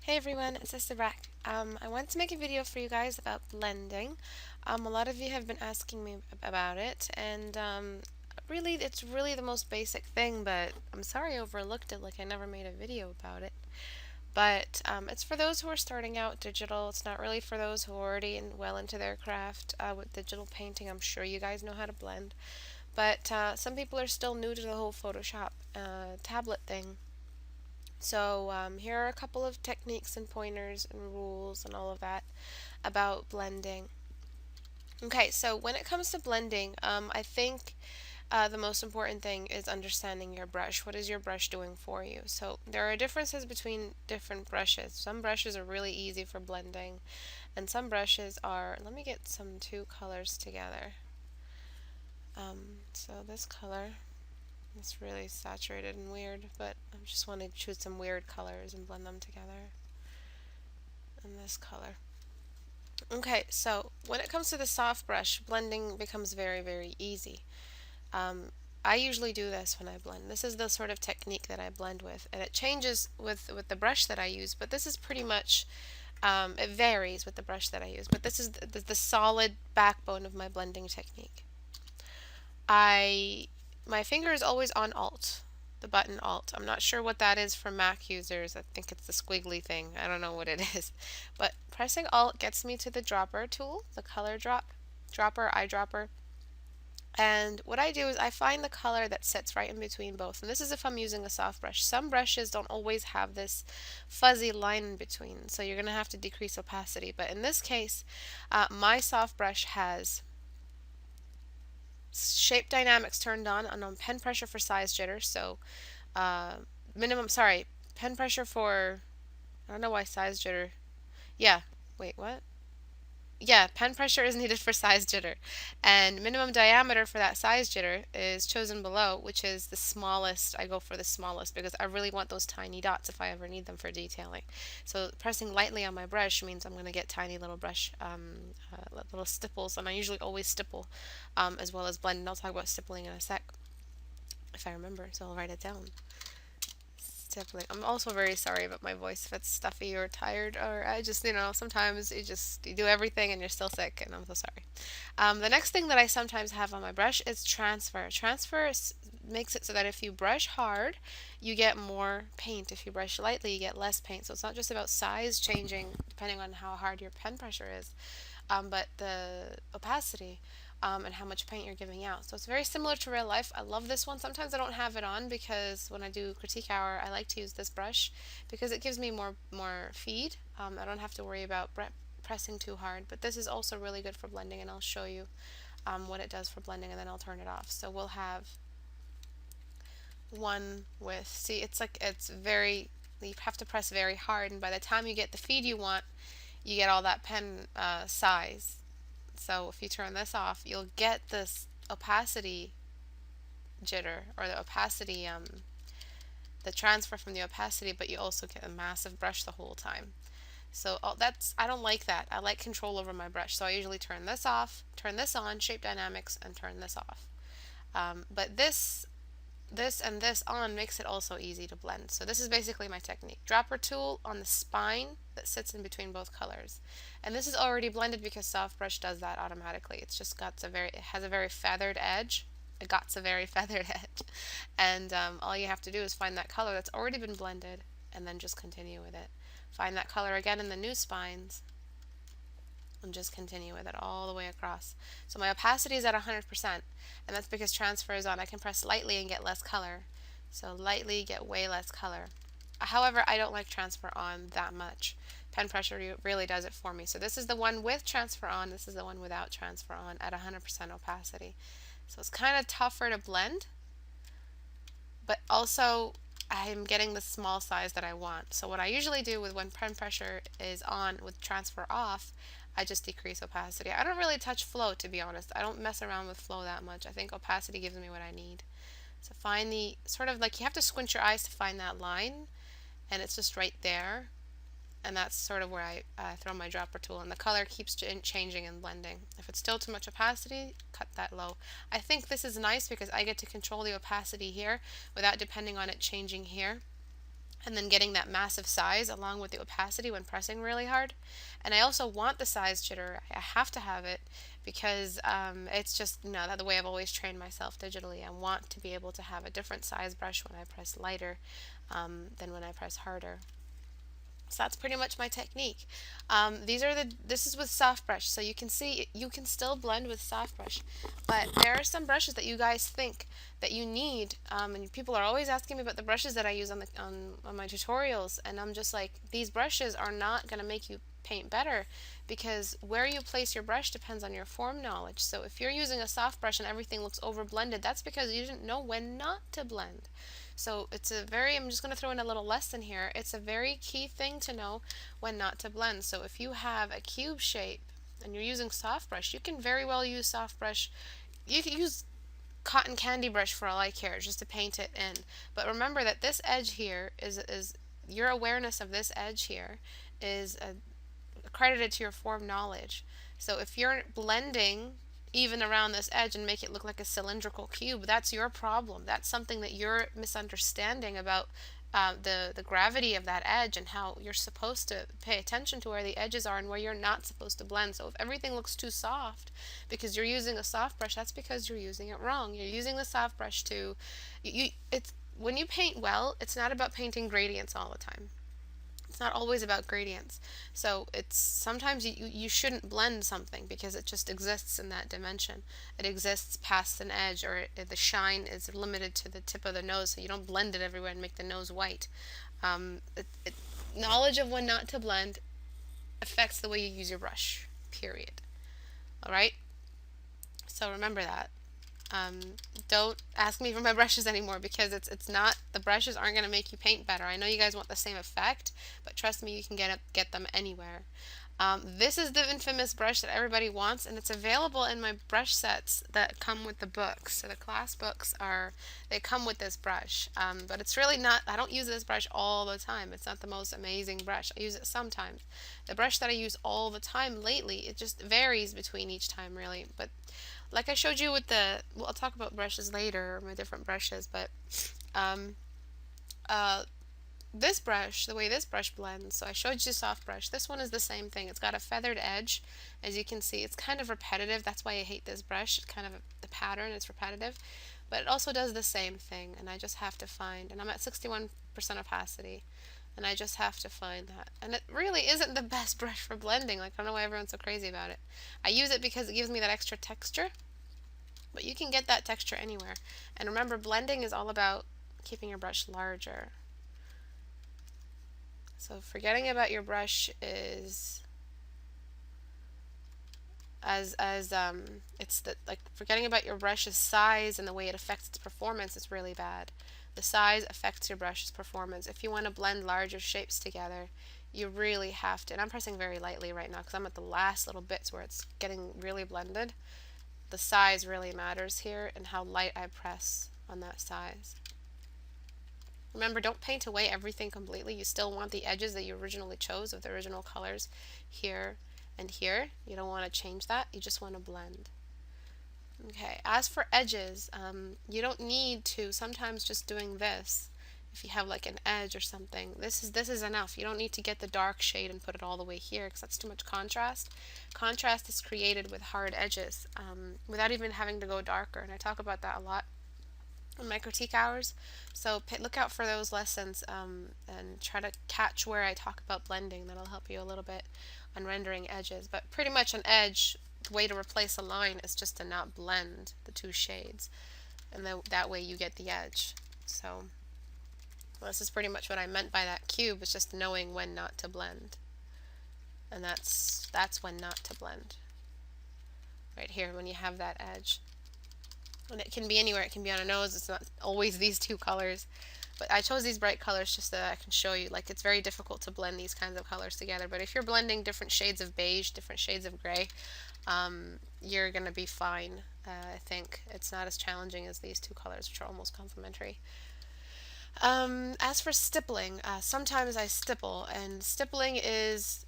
Hey everyone, it's Istebrak. I wanted to make a video for you guys about blending. A lot of you have been asking me about it, and really, it's really the most basic thing, but I'm sorry I overlooked it, like I never made a video about it. But it's for those who are starting out digital. It's not really for those who are already well into their craft with digital painting. I'm sure you guys know how to blend. But some people are still new to the whole Photoshop tablet thing. So, here are a couple of techniques and pointers and rules and all of that about blending. Okay, so when it comes to blending, I think the most important thing is understanding your brush. What is your brush doing for you? So, there are differences between different brushes. Some brushes are really easy for blending, and some brushes are. Let me get some two colors together. So, this color. It's really saturated and weird, but I just want to choose some weird colors and blend them together. And this color. Okay, so when it comes to the soft brush, blending becomes very, very easy. Um, I usually do this when I blend. This is the sort of technique that I blend with, and it changes with the brush that I use, but this is pretty much, it varies with the brush that I use, but this is the solid backbone of my blending technique. I My finger is always on Alt, the button Alt. I'm not sure what that is for Mac users. I think it's the squiggly thing. I don't know what it is. But pressing Alt gets me to the dropper tool, the color dropper, eyedropper. And what I do is I find the color that sits right in between both. And this is if I'm using a soft brush. Some brushes don't always have this fuzzy line in between, so you're going to have to decrease opacity. But in this case, my soft brush has shape dynamics turned on pen pressure for size jitter. So uh, pen pressure for, I don't know why size jitter. Yeah, wait, what? Yeah, pen pressure is needed for size jitter. And minimum diameter for that size jitter is chosen below, which is the smallest. I go for the smallest because I really want those tiny dots if I ever need them for detailing. So pressing lightly on my brush means I'm going to get tiny little little stipples, and I usually always stipple as well as blend. And I'll talk about stippling in a sec if I remember, so I'll write it down. Stippling. I'm also very sorry about my voice if it's stuffy or tired, or I just, sometimes you do everything and you're still sick, and I'm so sorry. The next thing that I sometimes have on my brush is transfer. Makes it so that if you brush hard, you get more paint. If you brush lightly, you get less paint. So it's not just about size changing depending on how hard your pen pressure is, but the opacity. And how much paint you're giving out. So it's very similar to real life. I love this one. Sometimes I don't have it on because when I do critique hour, I like to use this brush because it gives me more feed. I don't have to worry about pressing too hard. But this is also really good for blending, and I'll show you what it does for blending, and then I'll turn it off. So we'll have one with, see, you have to press very hard, and by the time you get the feed you want, you get all that pen size. So if you turn this off, you'll get this opacity jitter, or the transfer from the opacity, but you also get a massive brush the whole time. So I don't like that. I like control over my brush. So I usually turn this off, turn this on, shape dynamics, and turn this off. But this and this on makes it also easy to blend. So this is basically my technique. Dropper tool on the spine that sits in between both colors. And this is already blended because soft brush does that automatically. It has a very feathered edge. It got a very feathered edge. And all you have to do is find that color that's already been blended and then just continue with it. Find that color again in the new spines and just continue with it all the way across. So my opacity is at 100%, and that's because transfer is on. I can press lightly and get less color. So lightly, get way less color. However, I don't like transfer on that much. Pen pressure really does it for me. So this is the one with transfer on. This is the one without transfer on at 100% opacity. So it's kind of tougher to blend, but also I'm getting the small size that I want. So what I usually do with when pen pressure is on with transfer off, I just decrease opacity. I don't really touch flow, to be honest. I don't mess around with flow that much. I think opacity gives me what I need. So find the sort of like, you have to squint your eyes to find that line, and it's just right there. And that's sort of where I throw my dropper tool, and the color keeps changing and blending. If it's still too much opacity, cut that low. I think this is nice because I get to control the opacity here without depending on it changing here. and then getting that massive size along with the opacity when pressing really hard. And I also want the size jitter. I have to have it because it's just, the way I've always trained myself digitally. I want to be able to have a different size brush when I press lighter than when I press harder. So that's pretty much my technique. This is with soft brush, so you can see you can still blend with soft brush, but there are some brushes that you guys think that you need, and people are always asking me about the brushes that I use on my tutorials, and I'm just like, these brushes are not going to make you paint better, because where you place your brush depends on your form knowledge. So if you're using a soft brush and everything looks over blended, that's because you didn't know when not to blend. So I'm just going to throw in a little lesson here. It's a very key thing to know when not to blend. So if you have a cube shape and you're using soft brush, you can very well use soft brush. You can use cotton candy brush for all I care, just to paint it in. But remember that this edge here is your awareness of this edge here is accredited to your form knowledge. So if you're blending even around this edge and make it look like a cylindrical cube, that's your problem. That's something that you're misunderstanding about the gravity of that edge and how you're supposed to pay attention to where the edges are and where you're not supposed to blend. So if everything looks too soft because you're using a soft brush, that's because you're using it wrong. You're using the soft brush it's when you paint well, it's not about painting gradients all the time. It's not always about gradients. So it's sometimes you shouldn't blend something because it just exists in that dimension. It exists past an edge, or the shine is limited to the tip of the nose, so you don't blend it everywhere and make the nose white. Knowledge of when not to blend affects the way you use your brush, period. Alright? So remember that. Don't ask me for my brushes anymore, because it's not, the brushes aren't going to make you paint better. I know you guys want the same effect, but trust me, you can get them anywhere. This is the infamous brush that everybody wants, and it's available in my brush sets that come with the books. So the class books they come with this brush, but it's really not, I don't use this brush all the time. It's not the most amazing brush. I use it sometimes. The brush that I use all the time lately, it just varies between each time really, but like I showed you with I'll talk about brushes later, my different brushes, but this brush, the way this brush blends, so I showed you soft brush. This one is the same thing. It's got a feathered edge. As you can see, it's kind of repetitive. That's why I hate this brush. It's kind of the pattern, it's repetitive. But it also does the same thing, and I just have to find, and I'm at 61% opacity, and I just have to find that. And it really isn't the best brush for blending. Like, I don't know why everyone's so crazy about it. I use it because it gives me that extra texture, but you can get that texture anywhere. And remember, blending is all about keeping your brush larger. So forgetting about your brush is forgetting about your brush's size and the way it affects its performance is really bad. The size affects your brush's performance. If you want to blend larger shapes together, you really have to, and I'm pressing very lightly right now because I'm at the last little bits where it's getting really blended. The size really matters here, and how light I press on that size. Remember, don't paint away everything completely. You still want the edges that you originally chose of the original colors here and here. You don't want to change that. You just want to blend. Okay, as for edges, you don't need to, sometimes just doing this, if you have like an edge or something, this is enough. You don't need to get the dark shade and put it all the way here, because that's too much contrast. Contrast is created with hard edges without even having to go darker, and I talk about that a lot in my critique hours. So look out for those lessons and try to catch where I talk about blending. That'll help you a little bit on rendering edges. But pretty much an edge, the way to replace a line is just to not blend the two shades, and that way you get the edge. So this is pretty much what I meant by that cube, is just knowing when not to blend. And that's when not to blend. Right here, when you have that edge. And it can be anywhere. It can be on a nose. It's not always these two colors. But I chose these bright colors just so that I can show you. Like, it's very difficult to blend these kinds of colors together. But if you're blending different shades of beige, different shades of gray, you're going to be fine. I think it's not as challenging as these two colors, which are almost complementary. As for stippling, sometimes I stipple, and stippling is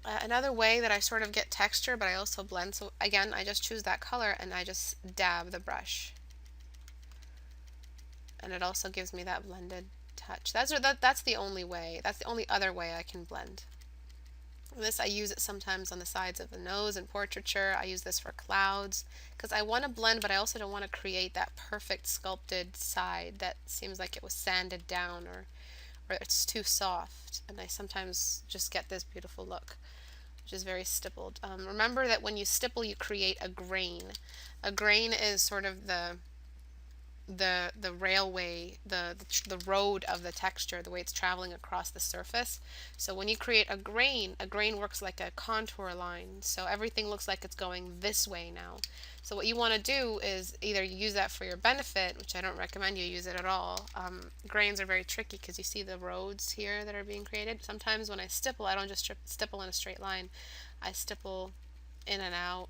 another way that I sort of get texture, but I also blend. So again, I just choose that color and I just dab the brush, and it also gives me that blended touch. That's the only way. That's the only other way I can blend. This, I use it sometimes on the sides of the nose in portraiture. I use this for clouds because I want to blend, but I also don't want to create that perfect sculpted side that seems like it was sanded down, or it's too soft. And I sometimes just get this beautiful look, which is very stippled. Remember that when you stipple, you create a grain. A grain is sort of the railway, the road of the texture, the way it's traveling across the surface. So when you create a grain works like a contour line. So everything looks like it's going this way now. So what you want to do is either you use that for your benefit, which I don't recommend you use it at all. Grains are very tricky because you see the roads here that are being created. Sometimes when I stipple, I don't just stipple in a straight line. I stipple in and out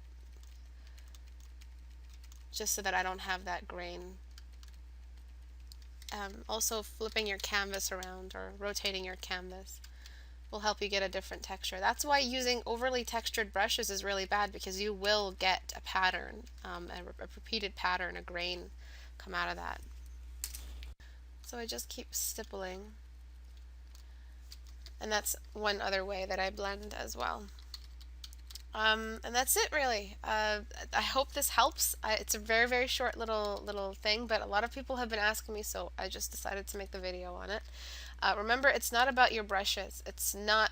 just so that I don't have that grain. Also, flipping your canvas around or rotating your canvas will help you get a different texture. That's why using overly textured brushes is really bad, because you will get a pattern, a repeated pattern, a grain come out of that. So I just keep stippling, and that's one other way that I blend as well. And that's it, really. I hope this helps. It's a very, very short little thing, but a lot of people have been asking me, so I just decided to make the video on it. Remember, it's not about your brushes. It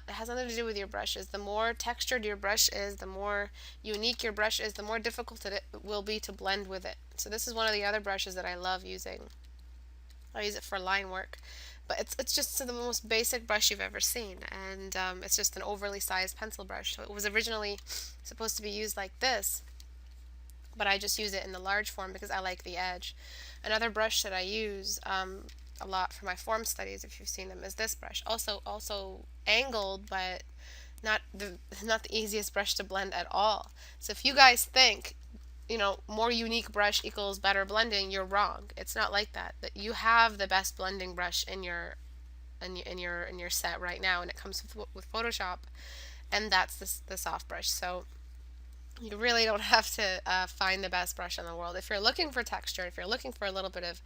has nothing to do with your brushes. The more textured your brush is, the more unique your brush is, the more difficult it will be to blend with it. So this is one of the other brushes that I love using. I use it for line work. But it's just the most basic brush you've ever seen, and it's just an overly sized pencil brush. So it was originally supposed to be used like this, but I just use it in the large form because I like the edge. Another brush that I use a lot for my form studies, if you've seen them, is this brush. Also angled, but not the easiest brush to blend at all. So if you guys think, more unique brush equals better blending, you're wrong. It's not like that. That you have the best blending brush in your set right now, and it comes with Photoshop, and that's the soft brush. So you really don't have to find the best brush in the world. If you're looking for texture, if you're looking for a little bit of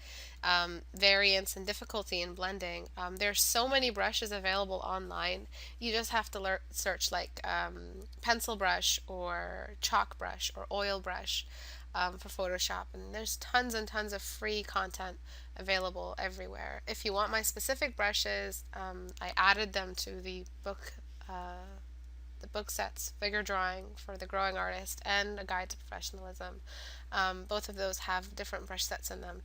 variance and difficulty in blending, there's so many brushes available online. You just have to search like pencil brush or chalk brush or oil brush for Photoshop, and there's tons and tons of free content available everywhere. If you want my specific brushes, I added them to the book sets, Figure Drawing for the Growing Artist and A Guide to Professionalism. Both of those have different brush sets in them.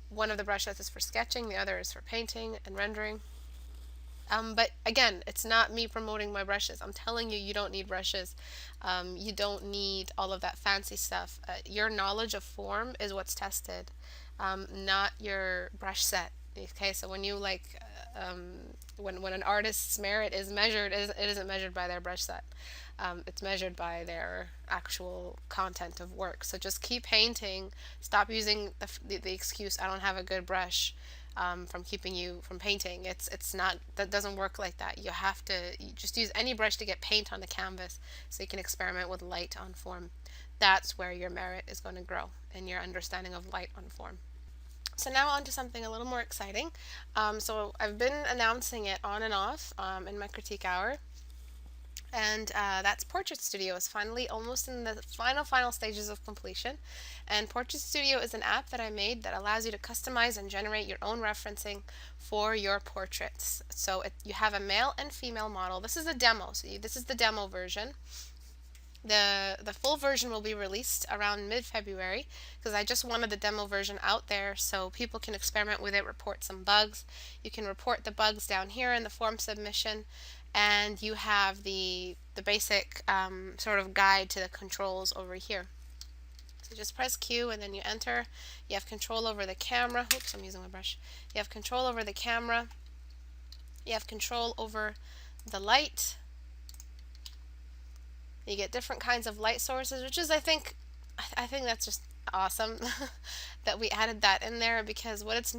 One of the brush sets is for sketching, the other is for painting and rendering. But again, it's not me promoting my brushes. I'm telling you, you don't need brushes. You don't need all of that fancy stuff. Your knowledge of form is what's tested, not your brush set. Okay, so when you when an artist's merit is measured, it isn't measured by their brush set. It's measured by their actual content of work. So just keep painting. Stop using the excuse, I don't have a good brush, from keeping you from painting. It's not, that doesn't work like that. You have to just use any brush to get paint on the canvas so you can experiment with light on form. That's where your merit is going to grow, in your understanding of light on form. So now on to something a little more exciting. So I've been announcing it on and off in my critique hour, and that's Portrait Studio is finally almost in the final stages of completion. And Portrait Studio is an app that I made that allows you to customize and generate your own referencing for your portraits. So you have a male and female model. This is a demo, so this is the demo version. The full version will be released around mid-February, because I just wanted the demo version out there so people can experiment with it, report some bugs. You can report the bugs down here in the form submission, and you have the basic sort of guide to the controls over here. So just press Q and then you enter. You have control over the camera. Oops, I'm using my brush. You have control over the camera. You have control over the light. You get different kinds of light sources, which is, I think that's just awesome that we added that in there, because it's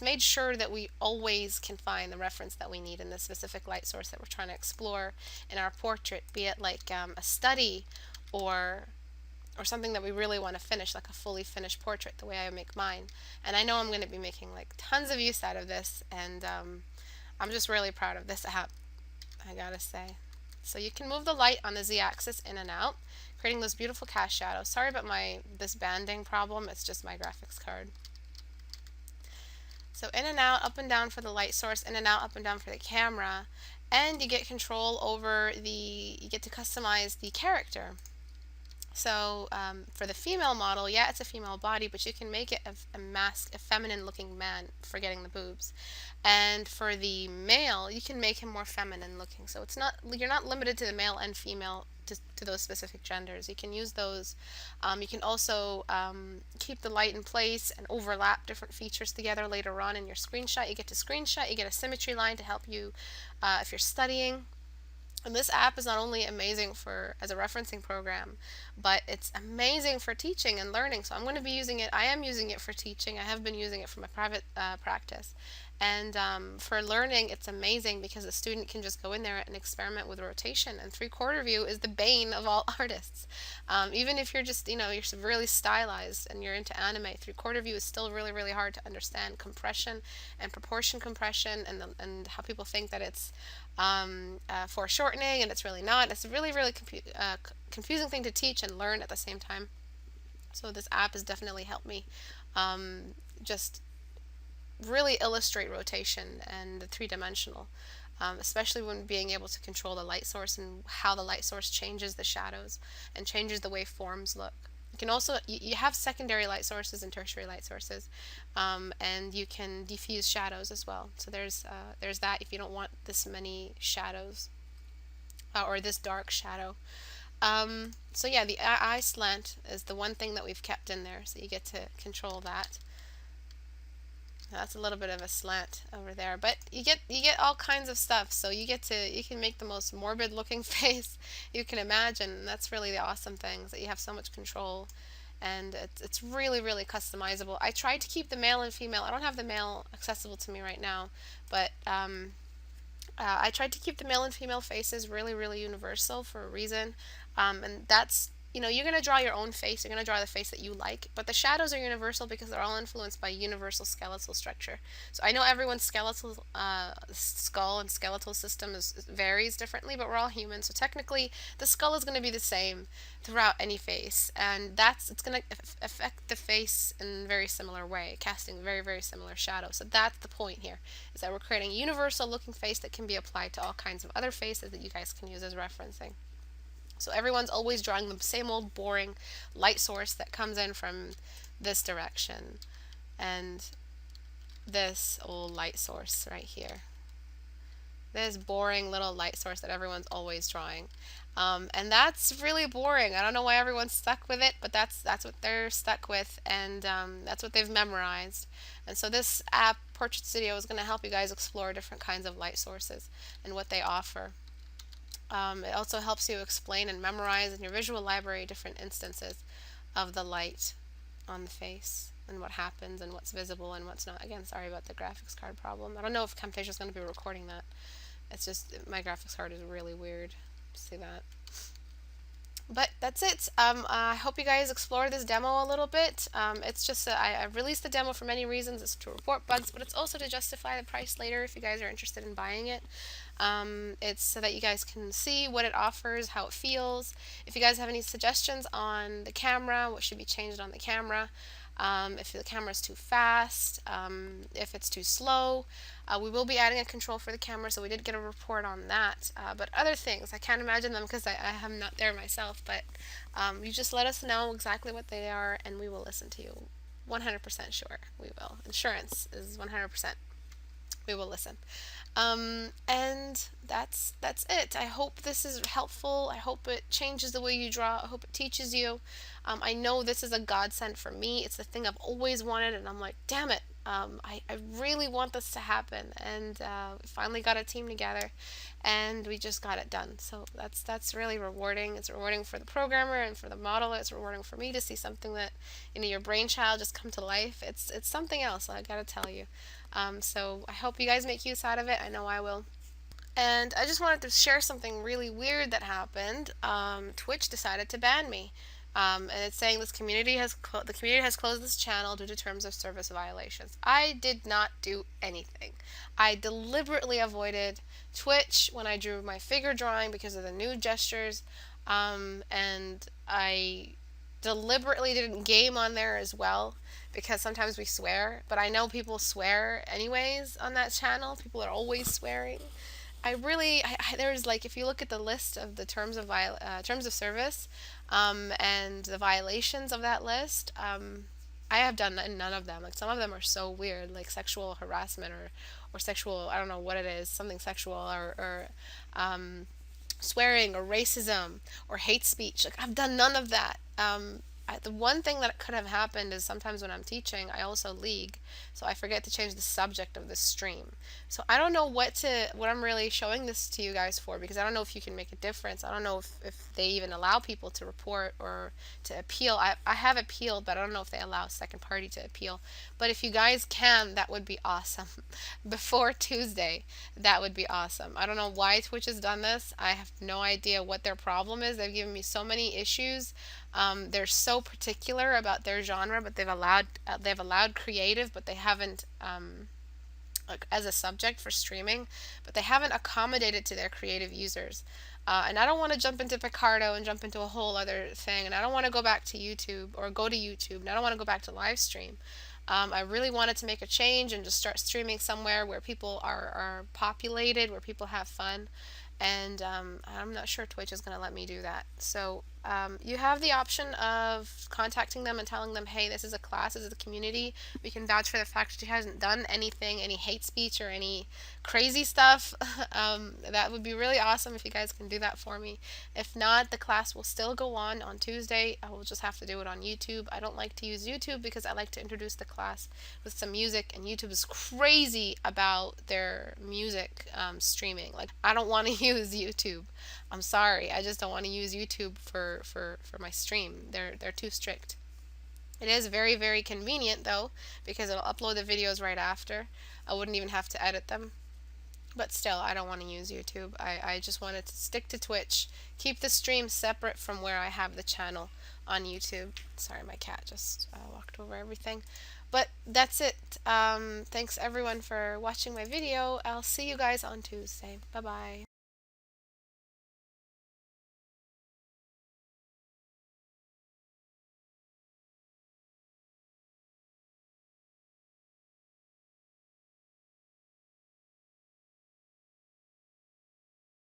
made sure that we always can find the reference that we need in the specific light source that we're trying to explore in our portrait, be it like a study or or something that we really want to finish, like a fully finished portrait, the way I make mine. And I know I'm going to be making like tons of use out of this, and I'm just really proud of this app, I gotta say. So you can move the light on the z-axis in and out, creating those beautiful cast shadows. Sorry about this banding problem, it's just my graphics card. So in and out, up and down for the light source, in and out, up and down for the camera, and you get control over you get to customize the character. So for the female model, yeah, it's a female body, but you can make it a mask, a feminine looking man, forgetting the boobs. And for the male, you can make him more feminine looking. So you're not limited to the male and female to those specific genders. You can use those. You can also keep the light in place and overlap different features together later on in your screenshot. You get to screenshot, you get a symmetry line to help you if you're studying. And this app is not only amazing as a referencing program, but it's amazing for teaching and learning. So I'm going to be using it. I am using it for teaching. I have been using it for my private practice. And for learning, it's amazing because the student can just go in there and experiment with rotation. And three-quarter view is the bane of all artists. Even if you're just, you're really stylized and you're into anime, three-quarter view is still really, really hard to understand. Compression and proportion compression, and how people think that it's foreshortening, and it's really not. It's a really, really confusing thing to teach and learn at the same time. So this app has definitely helped me just really illustrate rotation and the three-dimensional, especially when being able to control the light source and how the light source changes the shadows and changes the way forms look. You can also, you have secondary light sources and tertiary light sources, and you can diffuse shadows as well. So there's that if you don't want this many shadows or this dark shadow. So yeah, the eye slant is the one thing that we've kept in there, so you get to control that. That's a little bit of a slant over there, but you get all kinds of stuff. So you can make the most morbid looking face you can imagine. And that's really the awesome thing, is that you have so much control, and it's really, really customizable. I tried to keep the male and female. I don't have the male accessible to me right now, but I tried to keep the male and female faces really, really universal for a reason, and that's, you're going to draw your own face. You're going to draw the face that you like, but the shadows are universal because they're all influenced by universal skeletal structure. So I know everyone's skeletal skull and skeletal system varies differently, but we're all human. So technically, the skull is going to be the same throughout any face, and it's going to affect the face in a very similar way, casting very, very similar shadows. So that's the point here, is that we're creating a universal looking face that can be applied to all kinds of other faces that you guys can use as referencing. So everyone's always drawing the same old boring light source that comes in from this direction, and this old light source right here. This boring little light source that everyone's always drawing. And that's really boring. I don't know why everyone's stuck with it, but that's what they're stuck with, and that's what they've memorized. And so this app, Portrait Studio, is going to help you guys explore different kinds of light sources and what they offer. It also helps you explain and memorize in your visual library different instances of the light on the face and what happens and what's visible and what's not. Again, sorry about the graphics card problem. I don't know if Camtasia is going to be recording that. It's just my graphics card is really weird. See that? But that's it. I hope you guys explore this demo a little bit. It's just I released the demo for many reasons. It's to report bugs, but it's also to justify the price later if you guys are interested in buying it. It's so that you guys can see what it offers, how it feels. If you guys have any suggestions on the camera, what should be changed on the camera, if the camera is too fast, if it's too slow. We will be adding a control for the camera, so we did get a report on that. But other things, I can't imagine them because I am not there myself, but you just let us know exactly what they are and we will listen to you. 100% sure we will. Insurance is 100%. We will listen. And that's it. I hope this is helpful. I hope it changes the way you draw. I hope it teaches you. I know this is a godsend for me. It's the thing I've always wanted, and I'm like, damn it. I really want this to happen, and we finally got a team together, and we just got it done. So that's really rewarding. It's rewarding for the programmer and for the model. It's rewarding for me to see something that your brainchild just come to life. It's something else, I gotta tell you. So I hope you guys make use out of it. I know I will. And I just wanted to share something really weird that happened. Twitch decided to ban me. And it's saying the community has closed this channel due to terms of service violations. I did not do anything. I deliberately avoided Twitch when I drew my figure drawing because of the new gestures, and I deliberately didn't game on there as well because sometimes we swear, but I know people swear anyways on that channel. People are always swearing. There's like, if you look at the list of the terms of service, and the violations of that list, I have done none of them. Like, some of them are so weird, like sexual harassment, or sexual, I don't know what it is, something sexual, or swearing, or racism, or hate speech. Like, I've done none of that. The one thing that could have happened is sometimes when I'm teaching, I also league, so I forget to change the subject of the stream. So I don't know what I'm really showing this to you guys for, because I don't know if you can make a difference. I don't know if they even allow people to report or to appeal. I have appealed, but I don't know if they allow a second party to appeal. But if you guys can, that would be awesome. Before Tuesday, that would be awesome. I don't know why Twitch has done this. I have no idea what their problem is. They've given me so many issues. They're so particular about their genre, but they've allowed creative, but they haven't, like, as a subject for streaming, but they haven't accommodated to their creative users. And I don't want to jump into Picardo and jump into a whole other thing, and I don't want to go back to YouTube or go to YouTube, and I don't want to go back to live stream. I really wanted to make a change and just start streaming somewhere where people are populated, where people have fun. And I'm not sure Twitch is going to let me do that. So you have the option of contacting them and telling them, hey, this is a class, this is a community. We can vouch for the fact that she hasn't done anything, any hate speech or any crazy stuff. That would be really awesome if you guys can do that for me. If not, the class will still go on Tuesday. I will just have to do it on YouTube. I don't like to use YouTube because I like to introduce the class with some music, and YouTube is crazy about their music streaming. Like, I don't want to use YouTube. I'm sorry, I just don't want to use YouTube for my stream. They're too strict. It is very, very convenient though, because it'll upload the videos right after. I wouldn't even have to edit them. But still, I don't want to use YouTube. I just wanted to stick to Twitch, keep the stream separate from where I have the channel on YouTube. Sorry, my cat just walked over everything. But that's it. Thanks everyone for watching my video. I'll see you guys on Tuesday. Bye bye.